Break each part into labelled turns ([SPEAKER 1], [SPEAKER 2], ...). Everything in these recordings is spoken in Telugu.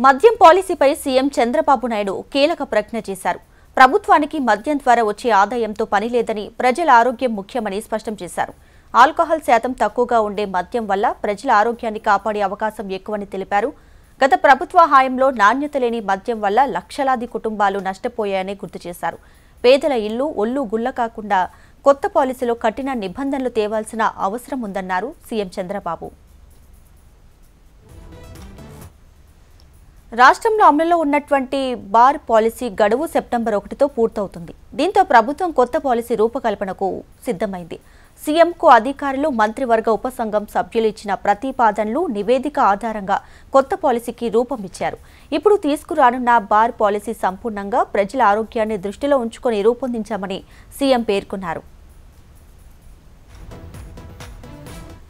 [SPEAKER 1] మద్యం పాలసీపై సీఎం చంద్రబాబు నాయుడు కీలక ప్రకటన చేశారు. ప్రభుత్వానికి మద్యం ద్వారా వచ్చే ఆదాయంతో పని లేదని, ప్రజల ఆరోగ్యం ముఖ్యమని స్పష్టం చేశారు. ఆల్కహాల్ శాతం తక్కువగా ఉండే మద్యం వల్ల ప్రజల ఆరోగ్యాన్ని కాపాడే అవకాశం ఎక్కువని తెలిపారు. గత ప్రభుత్వ హయాంలో నాణ్యత లేని మద్యం వల్ల లక్షలాది కుటుంబాలు నష్టపోయాయని గుర్తు చేశారు. పేదల ఇల్లు ఒళ్ళు గుల్ల కాకుండా కొత్త పాలసీలో కఠిన నిబంధనలు తేవాల్సిన అవసరం ఉందన్నారు సీఎం చంద్రబాబు. రాష్ట్రంలో అమలులో ఉన్నటువంటి బార్ పాలసీ గడువు సెప్టెంబర్ 1తో పూర్తవుతుంది. దీంతో ప్రభుత్వం కొత్త పాలసీ రూపకల్పనకు సిద్ధమైంది. సీఎంకు అధికారులు, మంత్రివర్గ ఉపసంఘం సభ్యులు ఇచ్చిన ప్రతిపాదనలు, నివేదిక ఆధారంగా కొత్త పాలసీకి రూపం ఇచ్చారు. ఇప్పుడు తీసుకురానున్న బార్ పాలసీ సంపూర్ణంగా ప్రజల ఆరోగ్యాన్ని దృష్టిలో ఉంచుకొని రూపొందించామని సీఎం పేర్కొన్నారు.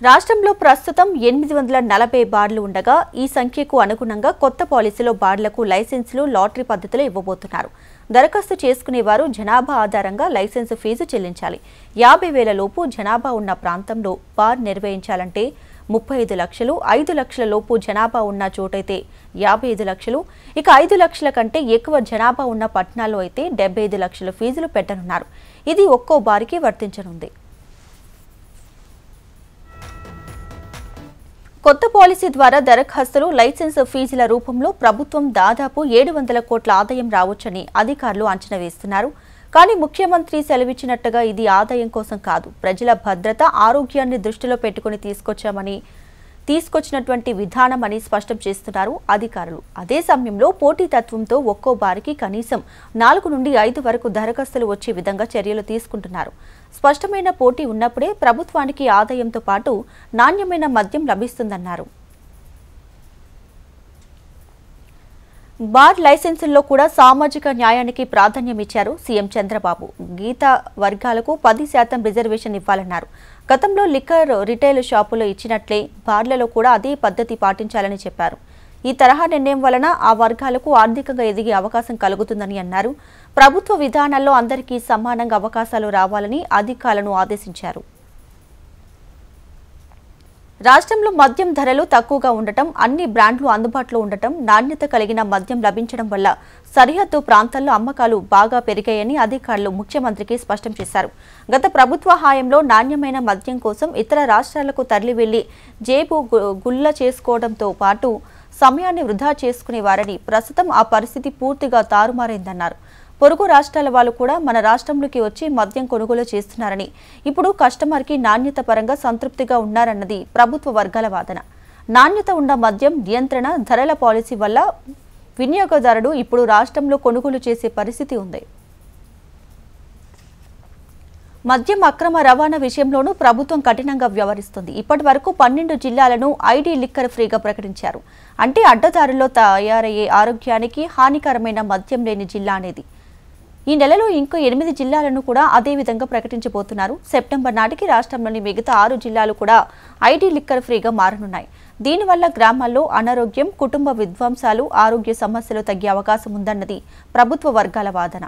[SPEAKER 1] రాష్ట్రంలో ప్రస్తుతం 840 బార్లు ఉండగా ఈ సంఖ్యకు అనుగుణంగా కొత్త పాలసీలో బార్లకు లైసెన్సులు లాటరీ పద్ధతిలో ఇవ్వబోతున్నారు. దరఖాస్తు చేసుకునేవారు జనాభా ఆధారంగా లైసెన్సు ఫీజు చెల్లించాలి. 50,000 లోపు జనాభా ఉన్న ప్రాంతంలో బార్ నిర్వహించాలంటే 35 లక్షలు, 5 లక్షల లోపు జనాభా ఉన్న చోటైతే 55 లక్షలు, ఇక 5 లక్షల కంటే ఎక్కువ జనాభా ఉన్న పట్టణాల్లో అయితే 75 లక్షల ఫీజులు పెట్టనున్నారు. ఇది ఒక్కో బారికి వర్తించనుంది. కొత్త పాలసీ ద్వారా దరఖాస్తులు, లైసెన్స్ ఫీజుల రూపంలో ప్రభుత్వం దాదాపు 700 కోట్ల ఆదాయం రావచ్చని అధికారులు అంచనా వేస్తున్నారు. కానీ ముఖ్యమంత్రి సెలవిచ్చినట్టుగా ఇది ఆదాయం కోసం కాదు, ప్రజల భద్రత, ఆరోగ్యాన్ని దృష్టిలో పెట్టుకుని తీసుకొచ్చినటువంటి విధానం అని స్పష్టం చేస్తున్నారు అధికారులు. అదే సమయంలో పోటీతత్వంతో ఒక్కో బారికి కనీసం 4 నుండి 5 వరకు దరఖాస్తులు వచ్చే విధంగా చర్యలు తీసుకుంటున్నారు. స్పష్టమైన పోటీ ఉన్నప్పుడే ప్రభుత్వానికి ఆదాయంతో పాటు నాణ్యమైన మద్యం లభిస్తుందన్నారు. బార్ లైసెన్సుల్లో కూడా సామాజిక న్యాయానికి ప్రాధాన్యం ఇచ్చారు సీఎం చంద్రబాబు. గీతా వర్గాలకు 10% రిజర్వేషన్ ఇవ్వాలన్నారు. గతంలో లిక్కర్ రిటైల్ షాపులో ఇచ్చినట్లే బార్లలో కూడా అదే పద్ధతి పాటించాలని చెప్పారు. ఈ తరహా నిర్ణయం వలన ఆ వర్గాలకు ఆర్థికంగా ఎదిగే అవకాశం కలుగుతుందని అన్నారు. ప్రభుత్వ విధానాల్లో అందరికీ సమానంగా అవకాశాలు రావాలని అధికారులను ఆదేశించారు. రాష్ట్రంలో మద్యం ధరలు తక్కువగా ఉండటం, అన్ని బ్రాండ్లు అందుబాటులో ఉండటం, నాణ్యత కలిగిన మద్యం లభించడం వల్ల సరిహద్దు ప్రాంతాల్లో అమ్మకాలు బాగా పెరిగాయని అధికారులు ముఖ్యమంత్రికి స్పష్టం చేశారు. గత ప్రభుత్వ హయాంలో నాణ్యమైన మద్యం కోసం ఇతర రాష్ట్రాలకు తరలి వెళ్లి జేబు గుల్ల చేసుకోవడంతో పాటు సమయాన్ని వృధా చేసుకునేవారని, ప్రస్తుతం ఆ పరిస్థితి పూర్తిగా తారుమారైందన్నారు. పొరుగు రాష్ట్రాల వాళ్ళు కూడా మన రాష్ట్రంలోకి వచ్చి మద్యం కొనుగోలు చేస్తున్నారని, ఇప్పుడు కస్టమర్కి నాణ్యత పరంగా సంతృప్తిగా ఉన్నారన్నది ప్రభుత్వ వర్గాల వాదన. నాణ్యత ఉన్న మద్యం నియంత్రణ, ధరల పాలసీ వల్ల వినియోగదారుడు ఇప్పుడు రాష్ట్రంలో కొనుగోలు చేసే పరిస్థితి ఉంది. మద్యం అక్రమ రవాణా విషయంలోనూ ప్రభుత్వం కఠినంగా వ్యవహరిస్తుంది. ఇప్పటి వరకు 12 జిల్లాలను ఐడీ లిక్కర్ ఫ్రీగా ప్రకటించారు. అంటే అడ్డదారుల్లో తయారయ్యే ఆరోగ్యానికి హానికరమైన మద్యం లేని జిల్లా అనేది. ఈ నెలలో ఇంకో 8 జిల్లాలను కూడా అదే విధంగా ప్రకటించబోతున్నారు. సెప్టెంబర్ నాటికి రాష్ట్రంలోని మిగతా 6 జిల్లాలు కూడా ఐడీ లిక్కర్ ఫ్రీగా మారనున్నాయి. దీనివల్ల గ్రామాల్లో అనారోగ్యం, కుటుంబ విధ్వంసాలు, ఆరోగ్య సమస్యలు తగ్గే అవకాశం ఉందన్నది ప్రభుత్వ వర్గాల వాదన.